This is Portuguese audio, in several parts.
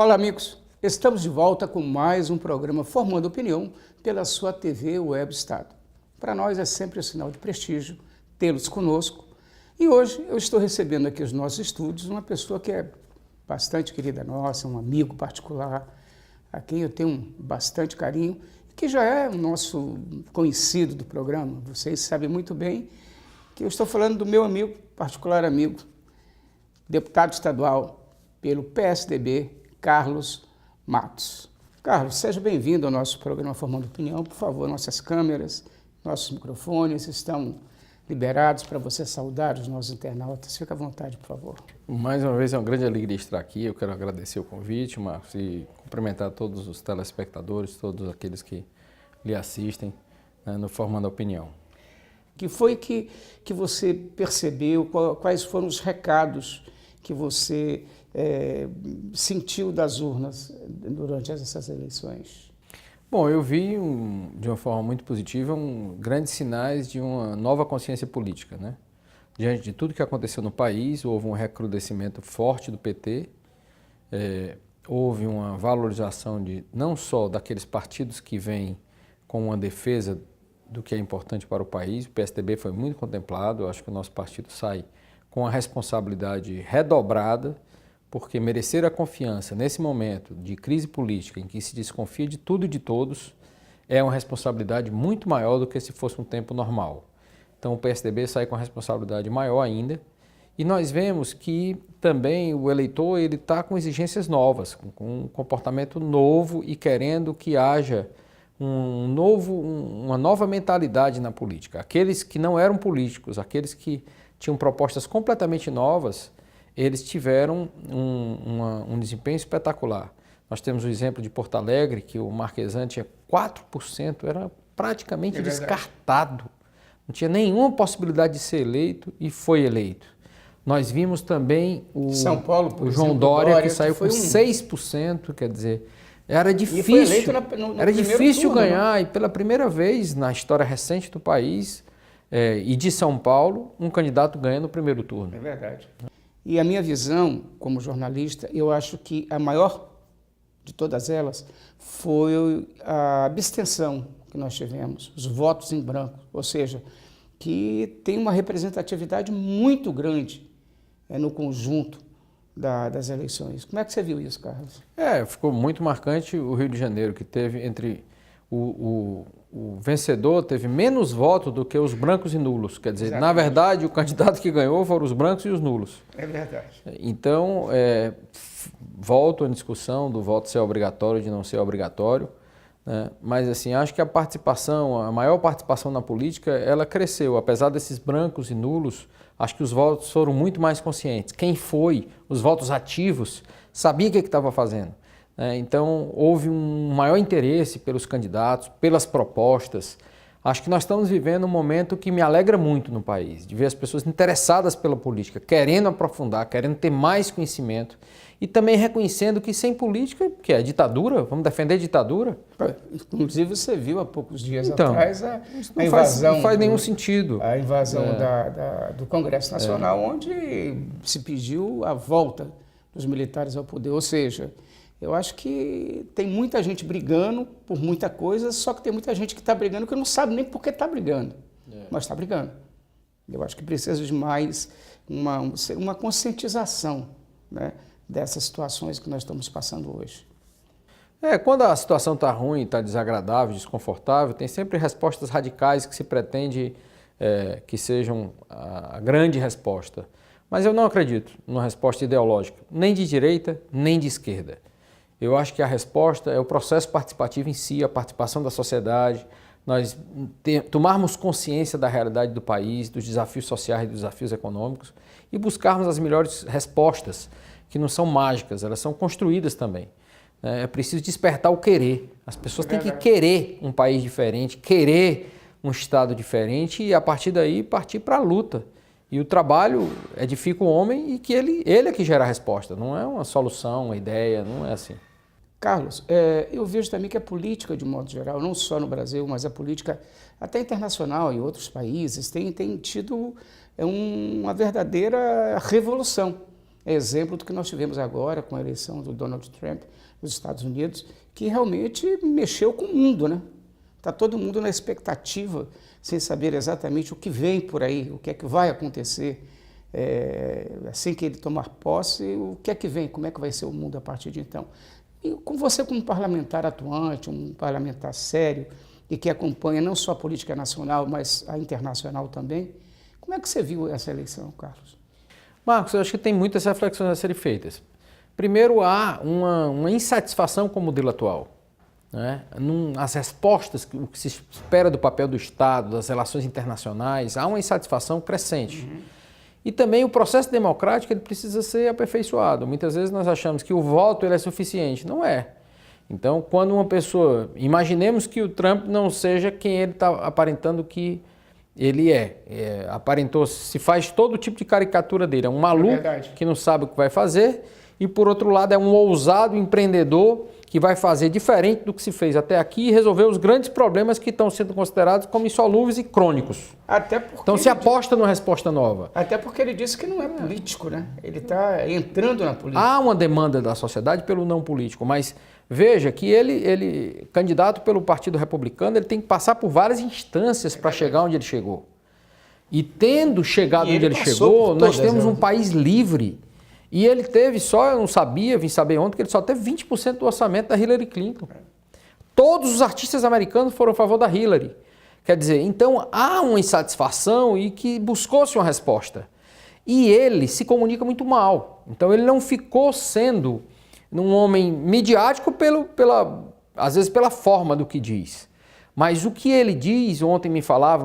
Olá, amigos. Estamos de volta com mais um programa Formando Opinião pela sua TV Web Estado. Para nós é sempre um sinal de prestígio tê-los conosco. E hoje eu estou recebendo aqui nos nossos estúdios uma pessoa que é bastante querida nossa, um amigo particular, a quem eu tenho bastante carinho, que já é o nosso conhecido do programa. Vocês sabem muito bem que eu estou falando do meu amigo, particular amigo, deputado estadual pelo PSDB, Carlos Matos. Carlos, seja bem-vindo ao nosso programa Formando Opinião. Por favor, nossas câmeras, nossos microfones estão liberados para você saudar os nossos internautas. Fique à vontade, por favor. Mais uma vez é uma grande alegria estar aqui. Eu quero agradecer o convite, Marcos, e cumprimentar todos os telespectadores, todos aqueles que lhe assistem, né, no Formando Opinião. Que foi que você percebeu, quais foram os recados que você sentiu das urnas durante essas eleições? Bom, eu vi, de uma forma muito positiva, grandes sinais de uma nova consciência política, né? Diante de tudo que aconteceu no país, houve um recrudescimento forte do PT, houve uma valorização não só daqueles partidos que vêm com uma defesa do que é importante para o país. O PSDB foi muito contemplado. Eu acho que o nosso partido sai com a responsabilidade redobrada, porque merecer a confiança nesse momento de crise política em que se desconfia de tudo e de todos é uma responsabilidade muito maior do que se fosse um tempo normal. Então o PSDB sai com a responsabilidade maior ainda, e nós vemos que também o eleitor está com exigências novas, com um comportamento novo e querendo que haja uma nova mentalidade na política. Aqueles que não eram políticos, aqueles que tinham propostas completamente novas, eles tiveram um desempenho espetacular. Nós temos o exemplo de Porto Alegre, que o Marquesan tinha 4%, era praticamente descartado. Não tinha nenhuma possibilidade de ser eleito e foi eleito. Nós vimos também São Paulo, por o exemplo, João Dória, que saiu com 6%, quer dizer, era difícil, era difícil ganhar, né? E pela primeira vez na história recente do país e de São Paulo, um candidato ganha no primeiro turno. É verdade. E a minha visão como jornalista, eu acho que a maior de todas elas foi a abstenção que nós tivemos, os votos em branco, ou seja, que tem uma representatividade muito grande no conjunto das eleições. Como é que você viu isso, Carlos? Ficou muito marcante o Rio de Janeiro, que teve entre o vencedor teve menos votos do que os brancos e nulos. Quer dizer, exatamente. Na verdade, o candidato que ganhou foram os brancos e os nulos. É verdade. Então, volto à discussão do voto ser obrigatório, de não ser obrigatório, né? Mas assim, acho que a maior participação na política, ela cresceu. Apesar desses brancos e nulos, acho que os votos foram muito mais conscientes. Quem foi, os votos ativos, sabia o que estava fazendo. Então, houve um maior interesse pelos candidatos, pelas propostas. Acho que nós estamos vivendo um momento que me alegra muito no país, de ver as pessoas interessadas pela política, querendo aprofundar, querendo ter mais conhecimento e também reconhecendo que sem política, que é ditadura, vamos defender a ditadura. Inclusive, você viu há poucos dias atrás a invasão. Não faz nenhum sentido. A invasão do Congresso Nacional, onde se pediu a volta dos militares ao poder, ou seja, eu acho que tem muita gente brigando por muita coisa, só que tem muita gente que está brigando que não sabe nem por que está brigando, mas está brigando. Eu acho que precisa de mais uma conscientização, né, dessas situações que nós estamos passando hoje. Quando a situação está ruim, está desagradável, desconfortável, tem sempre respostas radicais que se pretende que sejam a grande resposta. Mas eu não acredito numa resposta ideológica, nem de direita, nem de esquerda. Eu acho que a resposta é o processo participativo em si, a participação da sociedade, nós tomarmos consciência da realidade do país, dos desafios sociais e dos desafios econômicos e buscarmos as melhores respostas, que não são mágicas, elas são construídas também. É preciso despertar o querer. As pessoas têm que querer um país diferente, querer um estado diferente e a partir daí partir para a luta. E o trabalho edifica o homem e que ele é que gera a resposta, não é uma solução, uma ideia, não é assim. Carlos, eu vejo também que a política, de modo geral, não só no Brasil, mas a política até internacional em outros países, tem tido uma verdadeira revolução é exemplo do que nós tivemos agora com a eleição do Donald Trump nos Estados Unidos, que realmente mexeu com o mundo, né? Está todo mundo na expectativa, sem saber exatamente o que vem por aí, o que é que vai acontecer assim que ele tomar posse, o que é que vem, como é que vai ser o mundo a partir de então. E com você como parlamentar atuante, um parlamentar sério e que acompanha não só a política nacional, mas a internacional também, como é que você viu essa eleição, Carlos? Marcos, eu acho que tem muitas reflexões a serem feitas. Primeiro, há uma insatisfação com o modelo atual. Né? As respostas, o que se espera do papel do Estado, das relações internacionais, há uma insatisfação crescente. E também o processo democrático ele precisa ser aperfeiçoado. Muitas vezes nós achamos que o voto ele é suficiente. Não é. Então, quando uma pessoa... Imaginemos que o Trump não seja quem ele está aparentando que ele aparentou, se faz todo tipo de caricatura dele. É um maluco que não sabe o que vai fazer e, por outro lado, é um ousado empreendedor que vai fazer diferente do que se fez até aqui e resolver os grandes problemas que estão sendo considerados como insolúveis e crônicos. Até porque então se aposta numa resposta nova. Até porque ele disse que não é político, né? Ele está entrando na política. Há uma demanda da sociedade pelo não político, mas veja que ele candidato pelo Partido Republicano, ele tem que passar por várias instâncias para chegar onde ele chegou. E tendo chegado onde ele chegou, nós temos um país livre. E ele teve só, eu não sabia, vim saber ontem, que ele só teve 20% do orçamento da Hillary Clinton. Todos os artistas americanos foram a favor da Hillary. Quer dizer, então há uma insatisfação e que buscou-se uma resposta. E ele se comunica muito mal. Então ele não ficou sendo um homem midiático às vezes pela forma do que diz. Mas o que ele diz, ontem me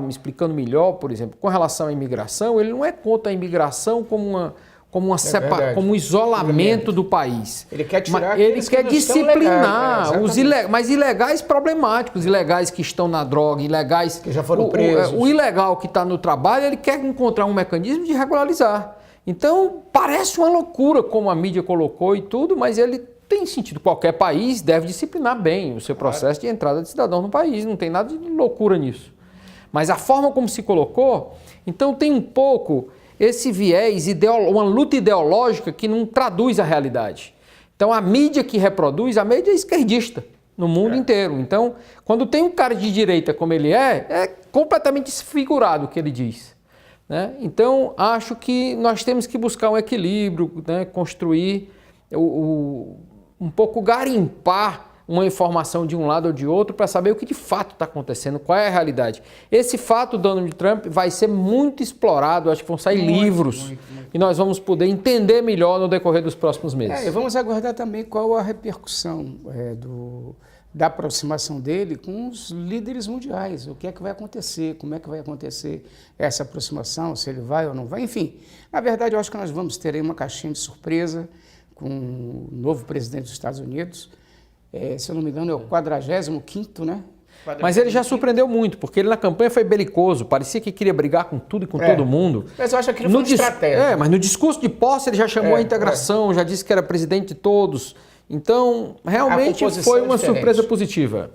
explicando melhor, por exemplo, com relação à imigração, ele não é contra a imigração como um isolamento do país. Ele quer tirar ele quer disciplinar mas ilegais problemáticos, ilegais que estão na droga, ilegais que já foram presos. O ilegal que está no trabalho, ele quer encontrar um mecanismo de regularizar. Então, parece uma loucura como a mídia colocou e tudo, mas ele tem sentido. Qualquer país deve disciplinar bem o seu processo de entrada de cidadão no país, não tem nada de loucura nisso. Mas a forma como se colocou, então tem um pouco esse viés, uma luta ideológica que não traduz a realidade. Então a mídia que reproduz, a mídia é esquerdista no mundo inteiro. Então, quando tem um cara de direita como ele é completamente desfigurado o que ele diz. Né? Então, acho que nós temos que buscar um equilíbrio, né? Construir, um pouco garimpar uma informação de um lado ou de outro para saber o que de fato está acontecendo, qual é a realidade. Esse fato do Donald Trump vai ser muito explorado, acho que vão sair livros e nós vamos poder entender melhor no decorrer dos próximos meses. E vamos aguardar também qual a repercussão da aproximação dele com os líderes mundiais, o que é que vai acontecer, como é que vai acontecer essa aproximação, se ele vai ou não vai, enfim. Na verdade, eu acho que nós vamos ter aí uma caixinha de surpresa com o novo presidente dos Estados Unidos. Se eu não me engano, é o 45º, né? Mas ele já surpreendeu muito, porque ele na campanha foi belicoso, parecia que queria brigar com tudo e com todo mundo. Mas eu acho que ele foi uma estratégia. Mas no discurso de posse ele já chamou a integração, já disse que era presidente de todos. Então, realmente foi uma surpresa positiva.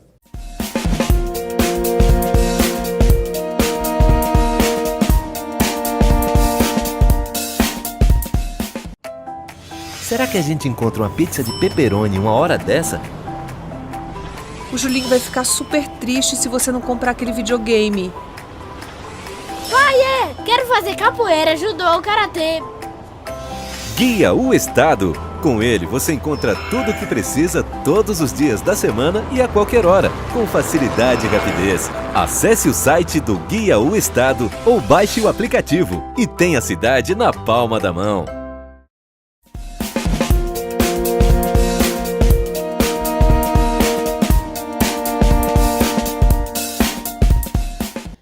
Será que a gente encontra uma pizza de pepperoni uma hora dessa? O Julinho vai ficar super triste se você não comprar aquele videogame. Pai, quero fazer capoeira, judô, karatê. Guia o Estado. Com ele você encontra tudo o que precisa todos os dias da semana e a qualquer hora, com facilidade e rapidez. Acesse o site do Guia o Estado ou baixe o aplicativo e tenha a cidade na palma da mão.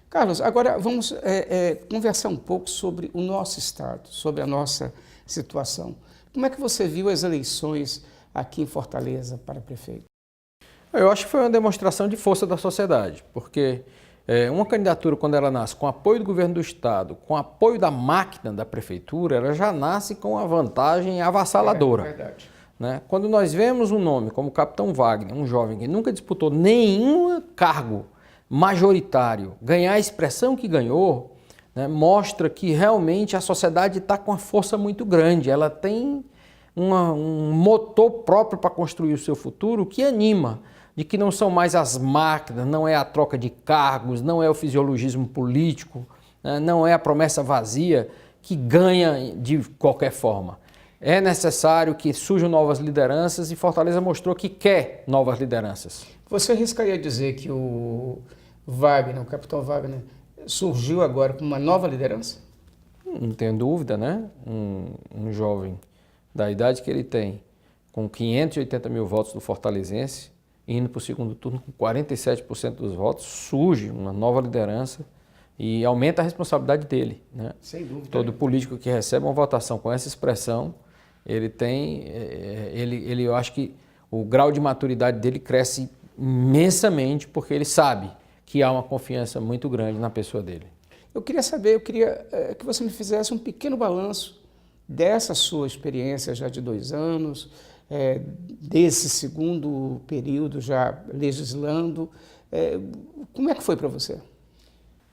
Carlos, agora vamos conversar um pouco sobre o nosso estado, sobre a nossa situação. Como é que você viu as eleições aqui em Fortaleza para prefeito? Eu acho que foi uma demonstração de força da sociedade, porque uma candidatura, quando ela nasce com apoio do governo do estado, com apoio da máquina da prefeitura, ela já nasce com uma vantagem avassaladora. É verdade. Né? Quando nós vemos um nome como o Capitão Wagner, um jovem que nunca disputou nenhum cargo majoritário, ganhar a expressão que ganhou, né, mostra que realmente a sociedade está com uma força muito grande, ela tem um motor próprio para construir o seu futuro que anima, de que não são mais as máquinas, não é a troca de cargos, não é o fisiologismo político, né, não é a promessa vazia que ganha de qualquer forma. É necessário que surjam novas lideranças e Fortaleza mostrou que quer novas lideranças. Você arriscaria dizer que o Wagner, o capitão Wagner, surgiu agora com uma nova liderança? Não tenho dúvida, né? Um jovem da idade que ele tem, com 580 mil votos do fortalezense, indo para o segundo turno com 47% dos votos, surge uma nova liderança e aumenta a responsabilidade dele, né? Sem dúvida. Todo político que recebe uma votação com essa expressão, eu acho que o grau de maturidade dele cresce imensamente porque ele sabe que há uma confiança muito grande na pessoa dele. Eu queria que você me fizesse um pequeno balanço dessa sua experiência já de 2 anos, desse segundo período já legislando. Como é que foi para você?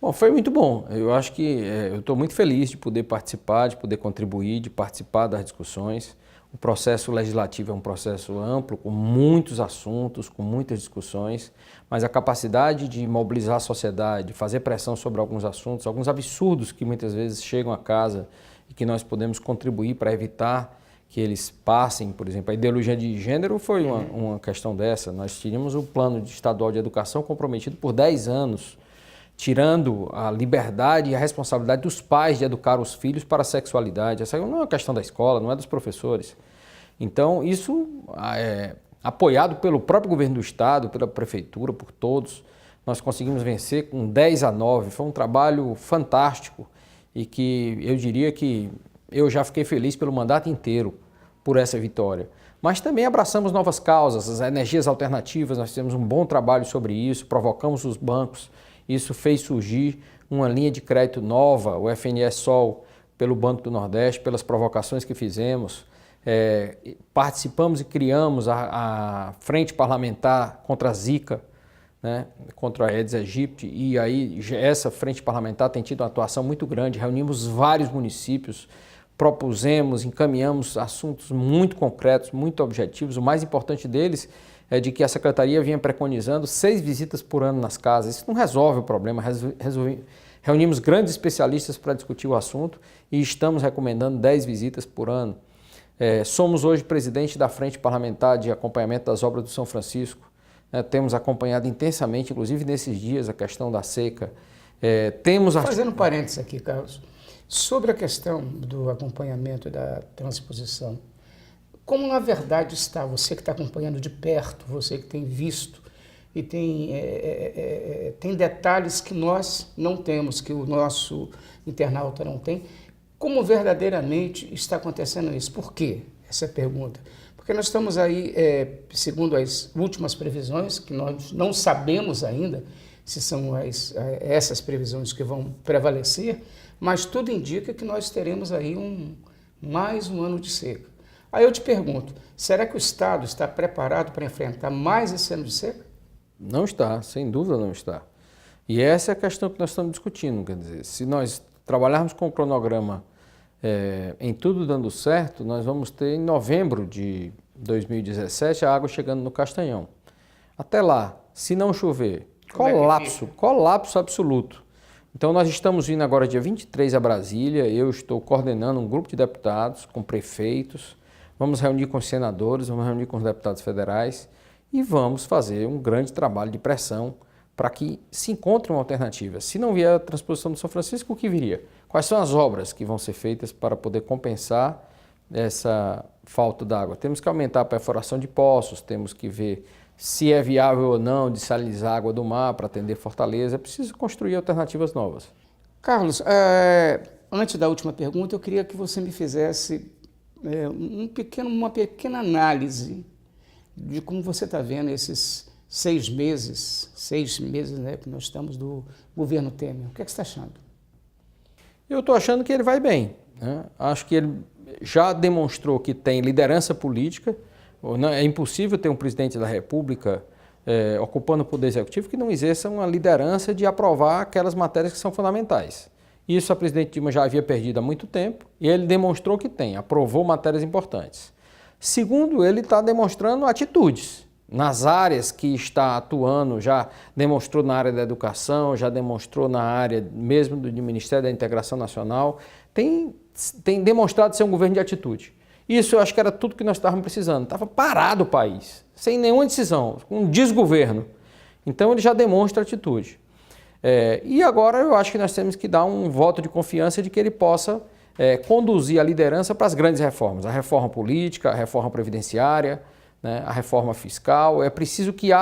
Bom, foi muito bom. Eu acho que eu estou muito feliz de poder participar, de poder contribuir, de participar das discussões. O processo legislativo é um processo amplo, com muitos assuntos, com muitas discussões, mas a capacidade de mobilizar a sociedade, de fazer pressão sobre alguns assuntos, alguns absurdos que muitas vezes chegam à casa e que nós podemos contribuir para evitar que eles passem, por exemplo, a ideologia de gênero foi uma questão dessa. Nós tínhamos o plano estadual de educação comprometido por 10 anos, tirando a liberdade e a responsabilidade dos pais de educar os filhos para a sexualidade. Essa não é uma questão da escola, não é dos professores. Então, isso é apoiado pelo próprio governo do estado, pela prefeitura, por todos. Nós conseguimos vencer com 10-9. Foi um trabalho fantástico e que eu diria que eu já fiquei feliz pelo mandato inteiro por essa vitória. Mas também abraçamos novas causas, as energias alternativas, nós fizemos um bom trabalho sobre isso, provocamos os bancos. Isso fez surgir uma linha de crédito nova, o FNS Sol, pelo Banco do Nordeste, pelas provocações que fizemos. Participamos e criamos a Frente Parlamentar contra a Zika, né, contra a Aedes aegypti, e aí essa Frente Parlamentar tem tido uma atuação muito grande. Reunimos vários municípios, propusemos, encaminhamos assuntos muito concretos, muito objetivos. O mais importante deles é de que a Secretaria vinha preconizando 6 visitas por ano nas casas. Isso não resolve o problema, reunimos grandes especialistas para discutir o assunto e estamos recomendando 10 visitas por ano. Somos hoje presidente da Frente Parlamentar de Acompanhamento das Obras do São Francisco, temos acompanhado intensamente, inclusive nesses dias, a questão da seca. Fazendo parênteses aqui, Carlos, sobre a questão do acompanhamento da transposição, como na verdade está, você que está acompanhando de perto, você que tem visto e tem detalhes que nós não temos, que o nosso internauta não tem, como verdadeiramente está acontecendo isso? Por quê? Essa é a pergunta. Porque nós estamos aí, segundo as últimas previsões, que nós não sabemos ainda se são essas previsões que vão prevalecer, mas tudo indica que nós teremos aí mais um ano de seca. Aí eu te pergunto, será que o Estado está preparado para enfrentar mais esse ano de seca? Não está, sem dúvida não está. E essa é a questão que nós estamos discutindo, quer dizer, se nós trabalharmos com o cronograma em tudo dando certo, nós vamos ter em novembro de 2017 a água chegando no Castanhão. Até lá, se não chover, colapso absoluto. Então nós estamos vindo agora dia 23 a Brasília, eu estou coordenando um grupo de deputados com prefeitos, vamos reunir com os senadores, vamos reunir com os deputados federais e vamos fazer um grande trabalho de pressão para que se encontre uma alternativa. Se não vier a transposição do São Francisco, o que viria? Quais são as obras que vão ser feitas para poder compensar essa falta d'água? Temos que aumentar a perfuração de poços, temos que ver se é viável ou não desalinizar a água do mar para atender Fortaleza. É preciso construir alternativas novas. Carlos, antes da última pergunta, eu queria que você me fizesse uma pequena análise de como você está vendo esses 6 meses, né, que nós estamos do governo Temer. O que é que você está achando? Eu estou achando que ele vai bem, né? Acho que ele já demonstrou que tem liderança política. É impossível ter um presidente da República ocupando o poder executivo que não exerça uma liderança de aprovar aquelas matérias que são fundamentais. Isso a presidente Dilma já havia perdido há muito tempo e ele demonstrou que tem, aprovou matérias importantes. Segundo, ele está demonstrando atitudes. Nas áreas que está atuando, já demonstrou na área da educação, já demonstrou na área mesmo do Ministério da Integração Nacional, tem demonstrado ser um governo de atitude. Isso eu acho que era tudo que nós estávamos precisando. Estava parado o país, sem nenhuma decisão, com um desgoverno. Então ele já demonstra atitude. E agora eu acho que nós temos que dar um voto de confiança de que ele possa conduzir a liderança para as grandes reformas. A reforma política, a reforma previdenciária, né, a reforma fiscal. É preciso que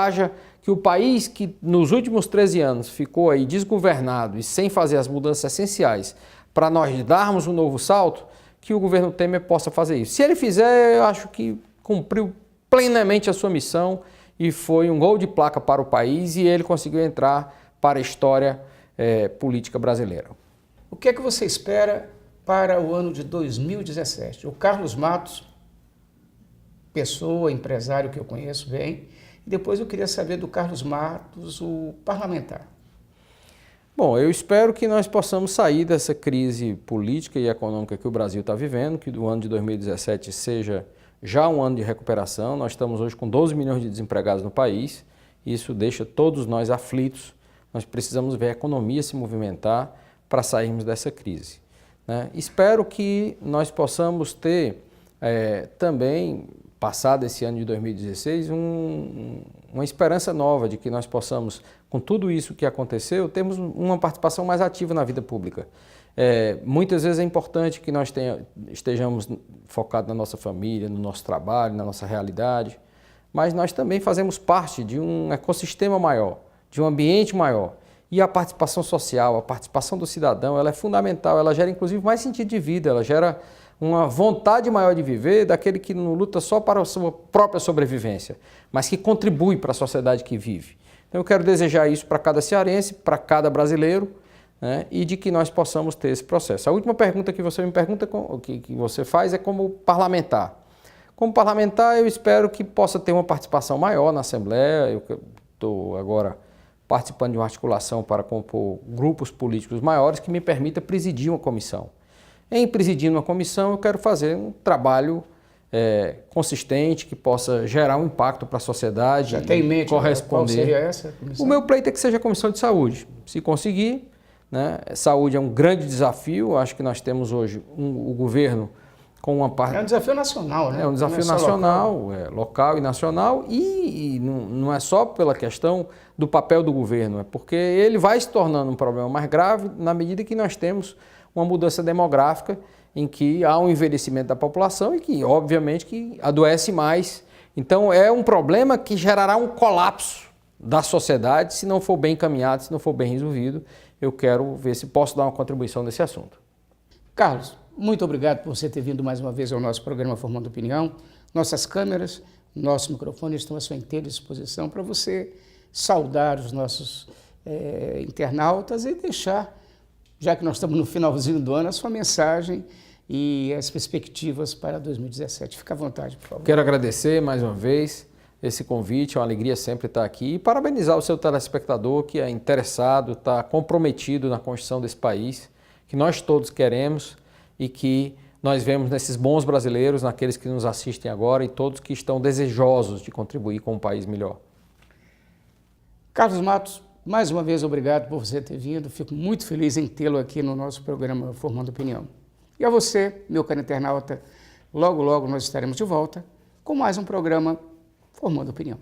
o país que nos últimos 13 anos ficou aí desgovernado e sem fazer as mudanças essenciais para nós darmos um novo salto, que o governo Temer possa fazer isso. Se ele fizer, eu acho que cumpriu plenamente a sua missão e foi um gol de placa para o país e ele conseguiu entrar para a história política brasileira. O que é que você espera para o ano de 2017? O Carlos Matos, pessoa, empresário que eu conheço bem, e depois eu queria saber do Carlos Matos, o parlamentar. Bom, eu espero que nós possamos sair dessa crise política e econômica que o Brasil está vivendo, que o ano de 2017 seja já um ano de recuperação. Nós estamos hoje com 12 milhões de desempregados no país, isso deixa todos nós aflitos. Nós precisamos ver a economia se movimentar para sairmos dessa crise, né? Espero que nós possamos ter também, passado esse ano de 2016, uma esperança nova de que nós possamos, com tudo isso que aconteceu, termos uma participação mais ativa na vida pública. Muitas vezes é importante que nós estejamos focados na nossa família, no nosso trabalho, na nossa realidade, mas nós também fazemos parte de um ecossistema maior, de um ambiente maior. E a participação social, a participação do cidadão, ela é fundamental, ela gera inclusive mais sentido de vida, ela gera uma vontade maior de viver daquele que não luta só para a sua própria sobrevivência, mas que contribui para a sociedade que vive. Então eu quero desejar isso para cada cearense, para cada brasileiro, né, e de que nós possamos ter esse processo. A última pergunta que você me pergunta, que você faz, é como parlamentar. Como parlamentar, eu espero que possa ter uma participação maior na Assembleia. Eu estou agora participando de uma articulação para compor grupos políticos maiores que me permita presidir uma comissão. Em presidindo uma comissão, eu quero fazer um trabalho consistente, que possa gerar um impacto para a sociedade. Já tem em mente corresponder. Qual seria essa comissão? O meu pleito é que seja a Comissão de Saúde. Se conseguir, né, saúde é um grande desafio. Acho que nós temos hoje o governo com uma parte... É um desafio nacional, né? É um desafio nacional, local e nacional, e não é só pela questão do papel do governo, é porque ele vai se tornando um problema mais grave na medida que nós temos uma mudança demográfica em que há um envelhecimento da população e que, obviamente, que adoece mais. Então, é um problema que gerará um colapso da sociedade se não for bem encaminhado, se não for bem resolvido. Eu quero ver se posso dar uma contribuição nesse assunto. Carlos, muito obrigado por você ter vindo mais uma vez ao nosso programa Formando Opinião. Nossas câmeras, nossos microfones estão à sua inteira disposição para você saudar os nossos internautas e deixar, já que nós estamos no finalzinho do ano, a sua mensagem e as perspectivas para 2017. Fica à vontade, por favor. Quero agradecer mais uma vez esse convite, é uma alegria sempre estar aqui e parabenizar o seu telespectador que é interessado, está comprometido na construção desse país, que nós todos queremos e que nós vemos nesses bons brasileiros, naqueles que nos assistem agora e todos que estão desejosos de contribuir com um país melhor. Carlos Matos, mais uma vez obrigado por você ter vindo, fico muito feliz em tê-lo aqui no nosso programa Formando Opinião. E a você, meu caro internauta, logo logo nós estaremos de volta com mais um programa Formando Opinião.